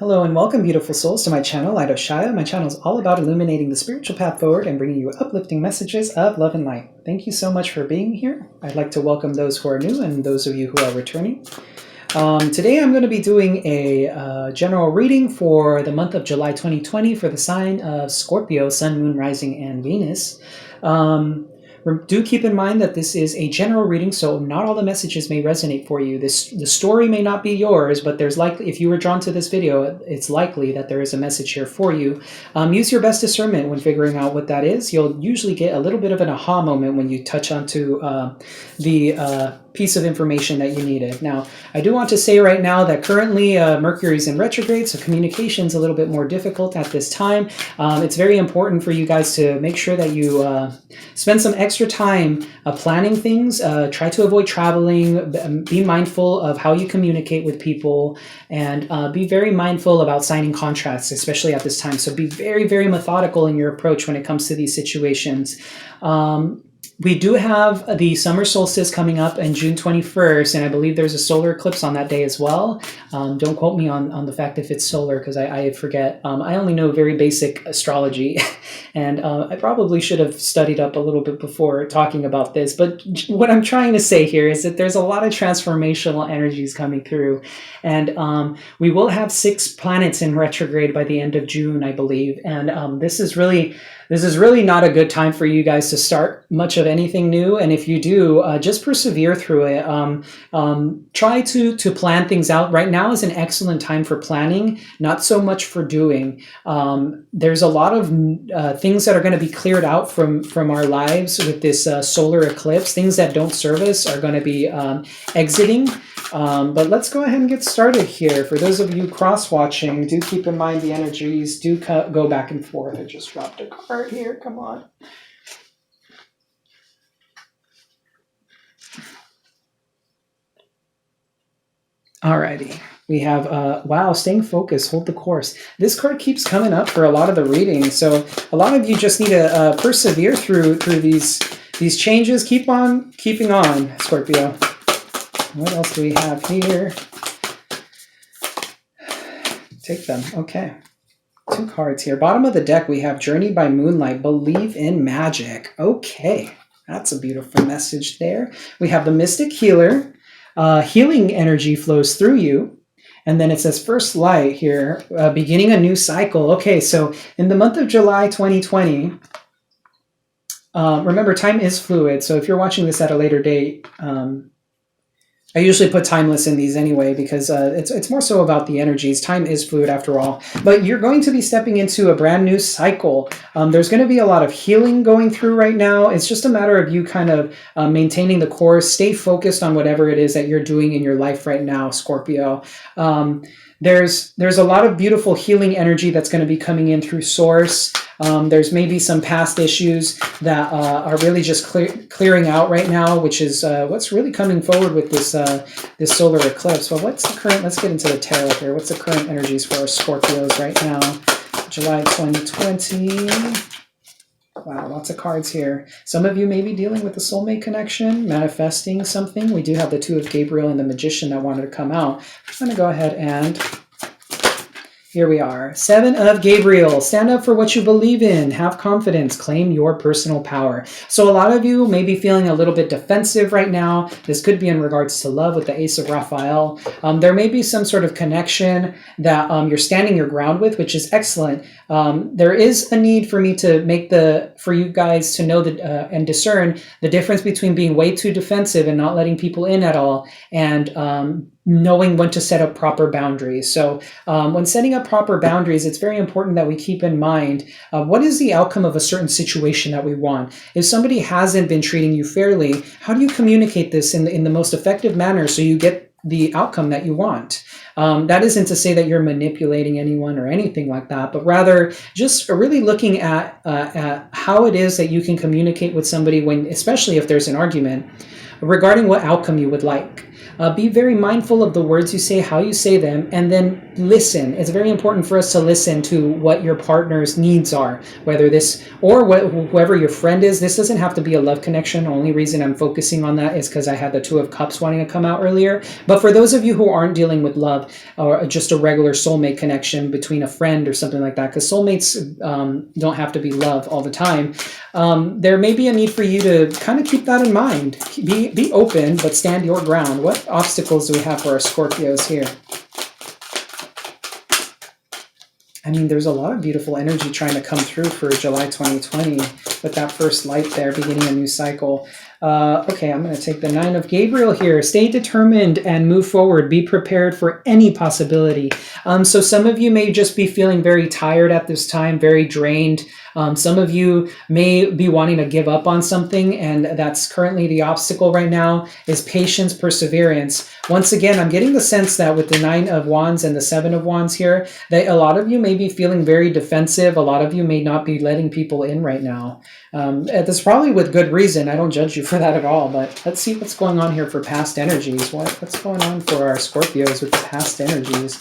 Hello and welcome, beautiful souls, to my channel, Light of Shaya. My channel is all about illuminating the spiritual path forward and bringing you uplifting messages of love and light. Thank you so much for being here. I'd like to welcome those who are new and those of you who are returning. Today I'm going to be doing a general reading for the month of July 2020 for the sign of Scorpio, Sun, Moon, Rising, and Venus. Do keep in mind that this is a general reading, so not all the messages may resonate for you. The story may not be yours, but there's likely, if you were drawn to this video, it's likely that there is a message here for you. Use your best discernment when figuring out what that is. You'll usually get a little bit of an aha moment when you touch onto the piece of information that you needed. Now, I do want to say right now that currently Mercury's in retrograde, so communication's a little bit more difficult at this time. It's very important for you guys to make sure that you spend some extra time planning things. Try to avoid traveling. Be mindful of how you communicate with people, and be very mindful about signing contracts, especially at this time. So be very, very methodical in your approach when it comes to these situations. We do have the summer solstice coming up on June 21st, and I believe there's a solar eclipse on that day as well. Don't quote me on the fact if it's solar, because I forget. I only know very basic astrology, and I probably should have studied up a little bit before talking about this. But what I'm trying to say here is that there's a lot of transformational energies coming through, and we will have 6 planets in retrograde by the end of June, I believe. And this is really not a good time for you guys to start much of anything new. And if you do, just persevere through it. Try to plan things out. Right now is an excellent time for planning, not so much for doing. There's a lot of things that are going to be cleared out from our lives with this solar eclipse. Things that don't serve us are going to be exiting. But let's go ahead and get started here. For those of you cross-watching, do keep in mind the energies do go back and forth. I just dropped a card here. Come on. Alrighty. We have, wow, staying focused, hold the course. This card keeps coming up for a lot of the readings. So a lot of you just need to persevere through these changes. Keep on keeping on, Scorpio. What else do we have here? Take them. Okay. 2 cards here. Bottom of the deck, we have Journey by Moonlight. Believe in magic. Okay. That's a beautiful message there. We have the Mystic Healer. Healing energy flows through you. And then it says First Light here, beginning a new cycle. Okay, so in the month of July 2020, remember, time is fluid. So if you're watching this at a later date, I usually put timeless in these anyway, because it's more so about the energies. Time is fluid after all. But you're going to be stepping into a brand new cycle. There's going to be a lot of healing going through right now. It's just a matter of you kind of maintaining the course. Stay focused on whatever it is that you're doing in your life right now, Scorpio. There's a lot of beautiful healing energy that's going to be coming in through Source. There's maybe some past issues that are really just clearing out right now, which is what's really coming forward with this solar eclipse. Well, what's the current? Let's get into the tarot here. What's the current energies for our Scorpios right now? July 2020. Wow, lots of cards here. Some of you may be dealing with a soulmate connection, manifesting something. We do have the 2 of Gabriel and the Magician that wanted to come out. I'm going to go ahead and... Here we are. 7 of Gabriel. Stand up for what you believe in. Have confidence. Claim your personal power. So a lot of you may be feeling a little bit defensive right now. This could be in regards to love with the Ace of Raphael. There may be some sort of connection that you're standing your ground with, which is excellent. There is a need for me to for you guys to know and discern the difference between being way too defensive and not letting people in at all, and knowing when to set up proper boundaries. So when setting up proper boundaries, it's very important that we keep in mind what is the outcome of a certain situation that we want. If somebody hasn't been treating you fairly, how do you communicate this in the most effective manner so you get the outcome that you want? That isn't to say that you're manipulating anyone or anything like that, but rather just really looking at how it is that you can communicate with somebody when, especially if there's an argument, regarding what outcome you would like. Be very mindful of the words you say, how you say them, and then listen. It's very important for us to listen to what your partner's needs are, whether this or whoever your friend is. This doesn't have to be a love connection. The only reason I'm focusing on that is because I had the Two of Cups wanting to come out earlier. But for those of you who aren't dealing with love or just a regular soulmate connection between a friend or something like that, because soulmates don't have to be love all the time, there may be a need for you to kind of keep that in mind. Be open, but stand your ground. What obstacles do we have for our Scorpios here? I mean, there's a lot of beautiful energy trying to come through for July 2020 with that first light there, beginning a new cycle. Okay, I'm going to take the Nine of Gabriel here. Stay determined and move forward. Be prepared for any possibility. So some of you may just be feeling very tired at this time, very drained. Some of you may be wanting to give up on something, and that's currently the obstacle right now, is patience, perseverance. Once again, I'm getting the sense that with the Nine of Wands and the Seven of Wands here, that a lot of you may be feeling very defensive. A lot of you may not be letting people in right now. That's probably with good reason. I don't judge you for that at all, but let's see what's going on here for past energies. What's going on for our Scorpios with the past energies?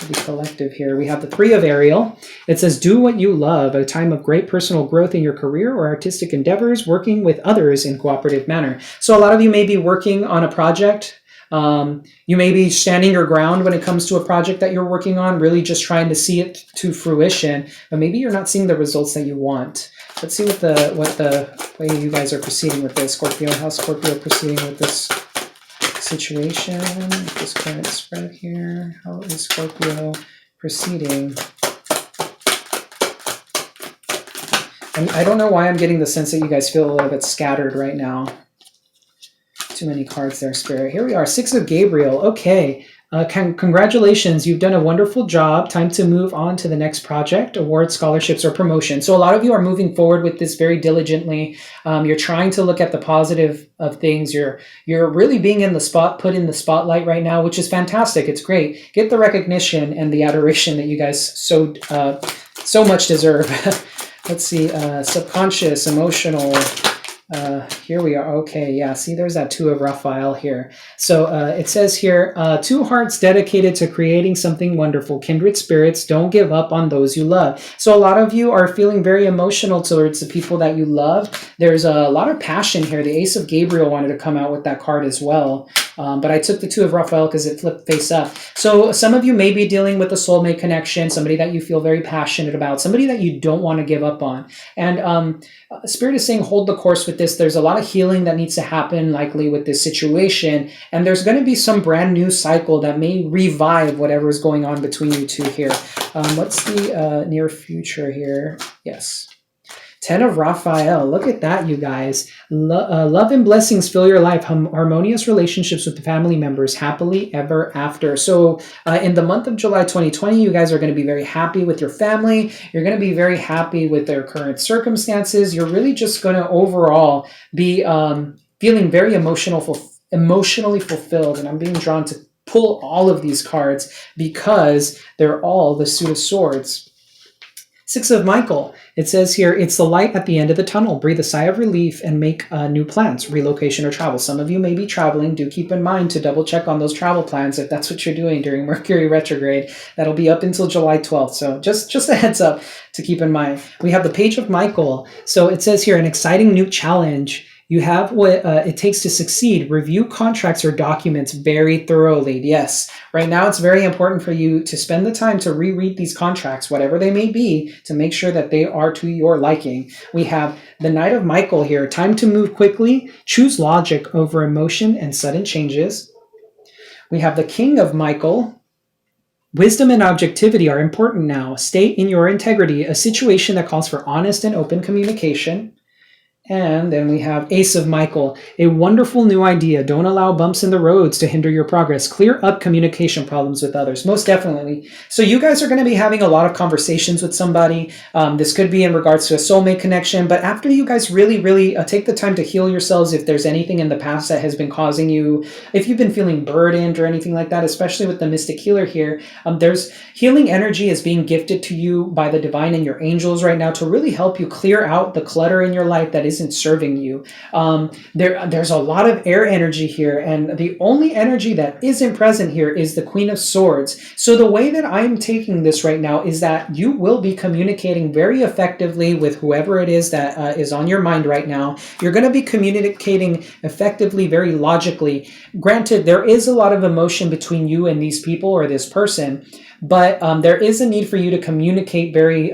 The collective here. We have the Three of Ariel. It says, do what you love, a time of great personal growth in your career or artistic endeavors, working with others in cooperative manner. So a lot of you may be working on a project. You may be standing your ground when it comes to a project that you're working on, really just trying to see it to fruition, but maybe you're not seeing the results that you want. Let's see what the way you guys are proceeding with this, Scorpio. How's Scorpio proceeding with this situation, this current spread here? How is Scorpio proceeding? And I don't know why I'm getting the sense that you guys feel a little bit scattered right now. Too many cards there, Spirit. Here we are, Six of Gabriel. Okay. Congratulations, you've done a wonderful job. Time to move on to the next project, award, scholarships, or promotion. So a lot of you are moving forward with this very diligently. You're trying to look at the positive of things. You're really being put in the spotlight right now, which is fantastic. It's great. Get the recognition and the adoration that you guys so much deserve. Let's see, subconscious, emotional. Here we are. Okay, yeah, see, there's that Two of Raphael here. So it says here, two hearts dedicated to creating something wonderful. Kindred spirits, don't give up on those you love. So a lot of you are feeling very emotional towards the people that you love. There's a lot of passion here. The Ace of Gabriel wanted to come out with that card as well. But I took the Two of Raphael because it flipped face up. So some of you may be dealing with a soulmate connection, somebody that you feel very passionate about, somebody that you don't want to give up on. And Spirit is saying hold the course with this. There's a lot of healing that needs to happen likely with this situation. And there's going to be some brand new cycle that may revive whatever is going on between you two here. What's the near future here? Yes. Ten of Raphael. Look at that, you guys. Love and blessings fill your life. Harmonious relationships with the family members. Happily ever after. So in the month of July 2020, you guys are going to be very happy with your family. You're going to be very happy with their current circumstances. You're really just going to overall be feeling very emotionally fulfilled. And I'm being drawn to pull all of these cards because they're all the Suit of Swords. Six of Michael. It says here, it's the light at the end of the tunnel. Breathe a sigh of relief and make new plans, relocation or travel. Some of you may be traveling. Do keep in mind to double check on those travel plans if that's what you're doing during Mercury retrograde. That'll be up until July 12th. So just a heads up to keep in mind. We have the Page of Michael. So it says here, an exciting new challenge. You have what it takes to succeed. Review contracts or documents very thoroughly. Yes, right now it's very important for you to spend the time to reread these contracts, whatever they may be, to make sure that they are to your liking. We have the Knight of Michael here. Time to move quickly. Choose logic over emotion and sudden changes. We have the King of Michael. Wisdom and objectivity are important now. Stay in your integrity. A situation that calls for honest and open communication. And then we have Ace of Michael, a wonderful new idea. Don't allow bumps in the roads to hinder your progress. Clear up communication problems with others, most definitely. So you guys are going to be having a lot of conversations with somebody. This could be in regards to a soulmate connection, but after you guys really take the time to heal yourselves, if there's anything in the past that has been causing you, if you've been feeling burdened or anything like that, especially with the Mystic Healer here, there's healing energy is being gifted to you by the divine and your angels right now to really help you clear out the clutter in your life that is isn't serving you. There's a lot of air energy here, and the only energy that isn't present here is the Queen of Swords. So the way that I'm taking this right now is that you will be communicating very effectively with whoever it is that is on your mind right now. You're going to be communicating effectively, very logically. Granted, there is a lot of emotion between you and these people or this person, but there is a need for you to communicate very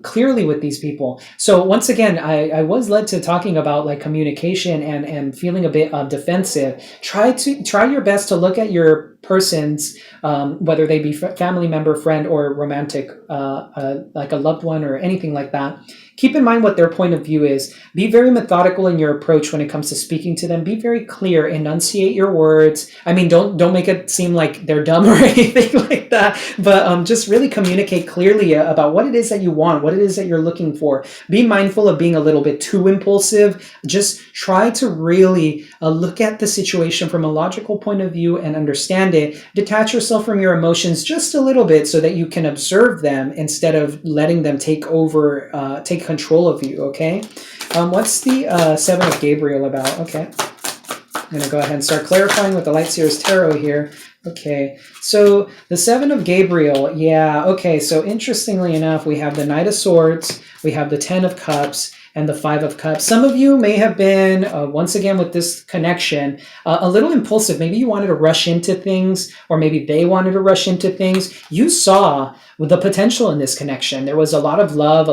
clearly with these people. So once again, I was led to talking about like communication and feeling a bit defensive. Try your best to look at your person's, whether they be family member, friend, or romantic, like a loved one or anything like that. Keep in mind what their point of view is. Be very methodical in your approach when it comes to speaking to them. Be very clear, enunciate your words. I mean, don't make it seem like they're dumb or anything like that, but just really communicate clearly about what it is that you want, what it is that you're looking for. Be mindful of being a little bit too impulsive. Just try to really look at the situation from a logical point of view and understand it. Detach yourself from your emotions just a little bit so that you can observe them instead of letting them take over, take control of you, okay? What's the Seven of Gabriel about? Okay. I'm going to go ahead and start clarifying with the Light Seers Tarot here. Okay, so the Seven of Gabriel, yeah, okay, so interestingly enough, we have the Knight of Swords, we have the Ten of Cups, and the Five of Cups. Some of you may have been, once again with this connection, a little impulsive. Maybe you wanted to rush into things, or maybe they wanted to rush into things. You saw the potential in this connection. There was a lot of love,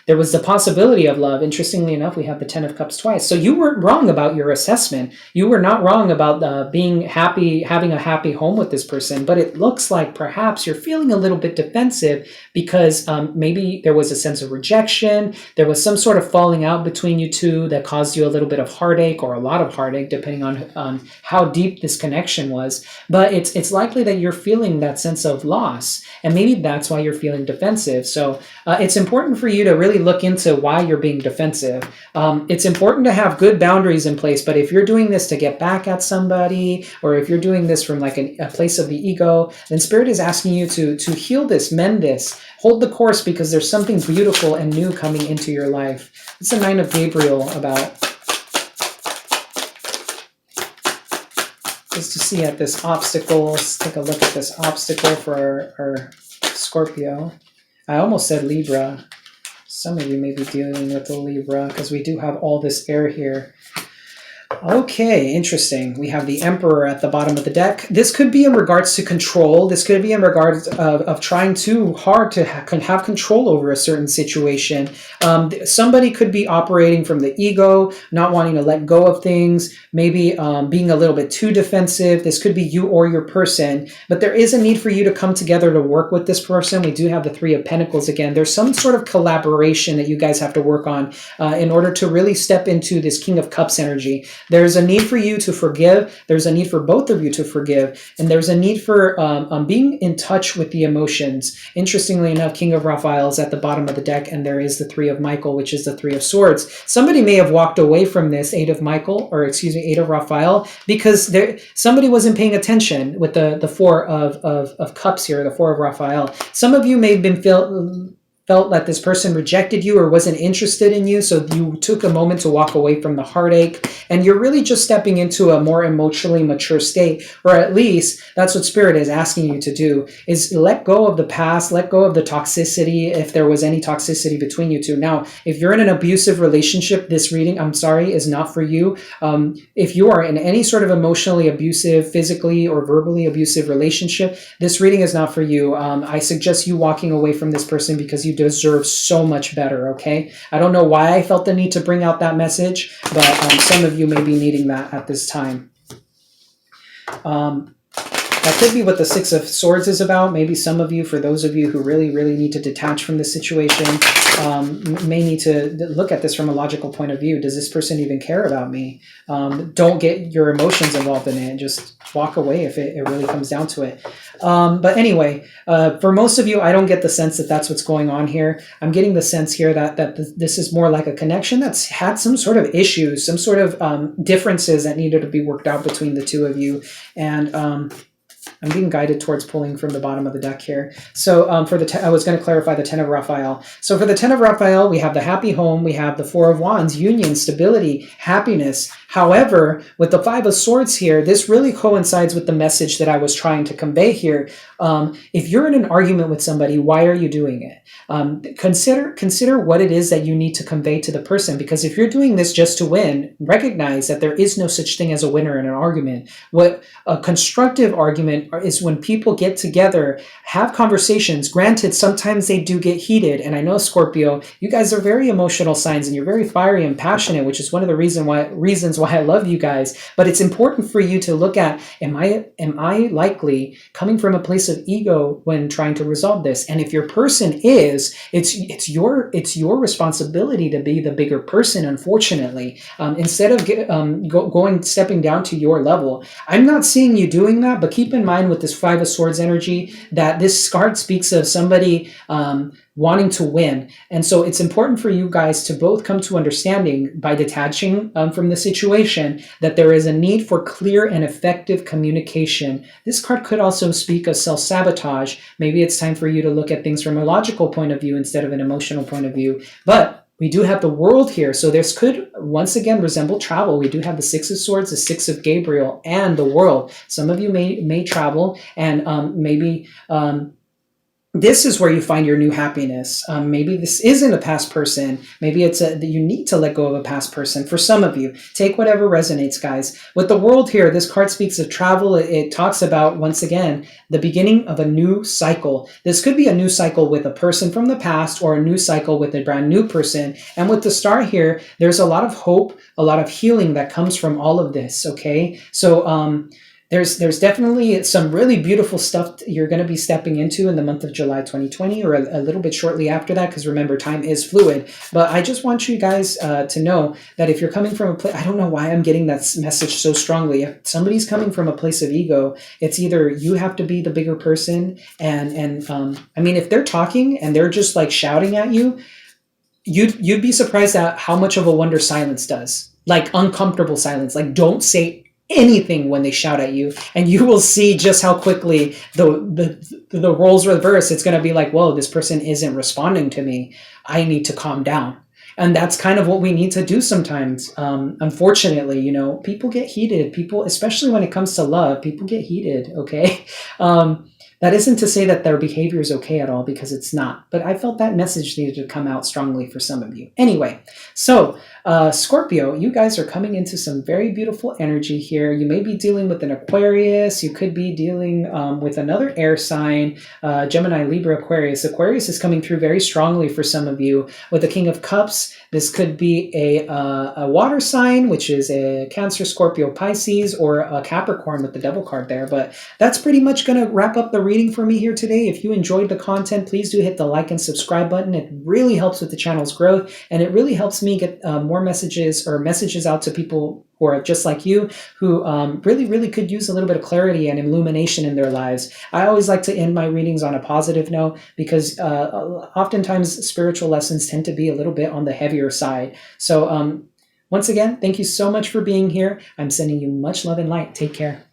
there was the possibility of love. Interestingly enough, we have the Ten of Cups twice. So you weren't wrong about your assessment. You were not wrong about being happy, having a happy home with this person, but it looks like perhaps you're feeling a little bit defensive because maybe there was a sense of rejection. There was some sort of falling out between you two that caused you a little bit of heartache or a lot of heartache, depending on how deep this connection was. But it's likely that you're feeling that sense of loss, and maybe that's why you're feeling defensive. So it's important for you to really look into why you're being defensive. It's important to have good boundaries in place, but if you're doing this to get back at somebody, or if you're doing this from like a place of the ego, then Spirit is asking you to heal this, mend this, hold the course, because there's something beautiful and new coming into your life. What's the Nine of Gabriel about? Just to see at this obstacle, let's take a look at this obstacle for our Scorpio. I almost said Libra. Some of you may be dealing with the Libra because we do have all this air here. Okay, interesting. We have the Emperor at the bottom of the deck. This could be in regards to control. This could be in regards of trying too hard to have control over a certain situation. Somebody could be operating from the ego, not wanting to let go of things, maybe being a little bit too defensive. This could be you or your person, but there is a need for you to come together to work with this person. We do have the Three of Pentacles again. There's some sort of collaboration that you guys have to work on in order to really step into this King of Cups energy. There's a need for you to forgive. There's a need for both of you to forgive. And there's a need for being in touch with the emotions. Interestingly enough, King of Raphael is at the bottom of the deck, and there is the Three of Michael, which is the Three of Swords. Somebody may have walked away from this Eight of Raphael, because somebody wasn't paying attention with the Four of Cups here, the Four of Raphael. Some of you may have been felt that this person rejected you or wasn't interested in you, so you took a moment to walk away from the heartache, and you're really just stepping into a more emotionally mature state, or at least that's what Spirit is asking you to do, is let go of the past, let go of the toxicity, if there was any toxicity between you two. Now, if you're in an abusive relationship, this reading, I'm sorry, is not for you. If you are in any sort of emotionally abusive, physically or verbally abusive relationship, this reading is not for you. I suggest you walking away from this person because you deserve so much better, okay? I don't know why I felt the need to bring out that message, but some of you may be needing that at this time. That could be what the Six of Swords is about. Maybe some of you, for those of you who really, really need to detach from this situation, may need to look at this from a logical point of view. Does this person even care about me? Don't get your emotions involved in it. Just walk away if it really comes down to it. But anyway, for most of you, I don't get the sense that that's what's going on here. I'm getting the sense here that this is more like a connection that's had some sort of issues, some sort of differences that needed to be worked out between the two of you. And I'm being guided towards pulling from the bottom of the deck here. So for the I was going to clarify the Ten of Raphael. So for the Ten of Raphael, we have the happy home, we have the Four of Wands, union, stability, happiness. However, with the Five of Swords here, this really coincides with the message that I was trying to convey here. If you're in an argument with somebody, why are you doing it? Consider what it is that you need to convey to the person, because if you're doing this just to win, recognize that there is no such thing as a winner in an argument. What a constructive argument is when people get together, have conversations. Granted, sometimes they do get heated, and I know, Scorpio, you guys are very emotional signs and you're very fiery and passionate, which is one of the reasons why I love you guys. But it's important for you to look at, am I likely coming from a place of ego when trying to resolve this? And if your person is, it's your responsibility to be the bigger person. Unfortunately, instead of stepping down to your level, I'm not seeing you doing that. But keep in mind with this Five of Swords energy that this card speaks of somebody wanting to win, and so it's important for you guys to both come to understanding by detaching from the situation that there is a need for clear and effective communication. This card could also speak of self-sabotage. Maybe it's time for you to look at things from a logical point of view instead of an emotional point of view. But we do have the World here, so this could once again resemble travel. We do have the Six of Swords, the Six of Gabriel, and the World. Some of you may travel, and maybe this is where you find your new happiness. Maybe this isn't a past person. Maybe it's that you need to let go of a past person. For some of you, take whatever resonates, guys. With the World here, this card speaks of travel. It talks about, once again, the beginning of a new cycle. This could be a new cycle with a person from the past or a new cycle with a brand new person. And with the Star here, there's a lot of hope, a lot of healing that comes from all of this, okay? So, there's definitely some really beautiful stuff you're going to be stepping into in the month of July 2020, or a little bit shortly after that, because remember, time is fluid. But I just want you guys to know that if you're coming from a place, I don't know why I'm getting that message so strongly. If somebody's coming from a place of ego, it's either you have to be the bigger person, and I mean, if they're talking and they're just like shouting at you, you'd be surprised at how much of a wonder silence does. Like uncomfortable silence. Like don't say anything when they shout at you, and you will see just how quickly the roles reverse. It's going to be like, whoa, this person isn't responding to me. I need to calm down. And that's kind of what we need to do sometimes. Unfortunately, you know, people get heated. People, especially when it comes to love, people get heated, okay? That isn't to say that their behavior is okay at all, because it's not. But I felt that message needed to come out strongly for some of you. Anyway, so Scorpio, you guys are coming into some very beautiful energy here. You may be dealing with an Aquarius. You could be dealing with another air sign, Gemini, Libra, Aquarius. Aquarius is coming through very strongly for some of you. With the King of Cups, this could be a water sign, which is a Cancer, Scorpio, Pisces, or a Capricorn with the Devil card there. But that's pretty much going to wrap up the reading for me here today. If you enjoyed the content, please do hit the like and subscribe button. It really helps with the channel's growth, and it really helps me get more messages out to people who are just like you, who really could use a little bit of clarity and illumination in their lives. I always like to end my readings on a positive note, because oftentimes spiritual lessons tend to be a little bit on the heavier side. So once again, thank you so much for being here. I'm sending you much love and light. Take care.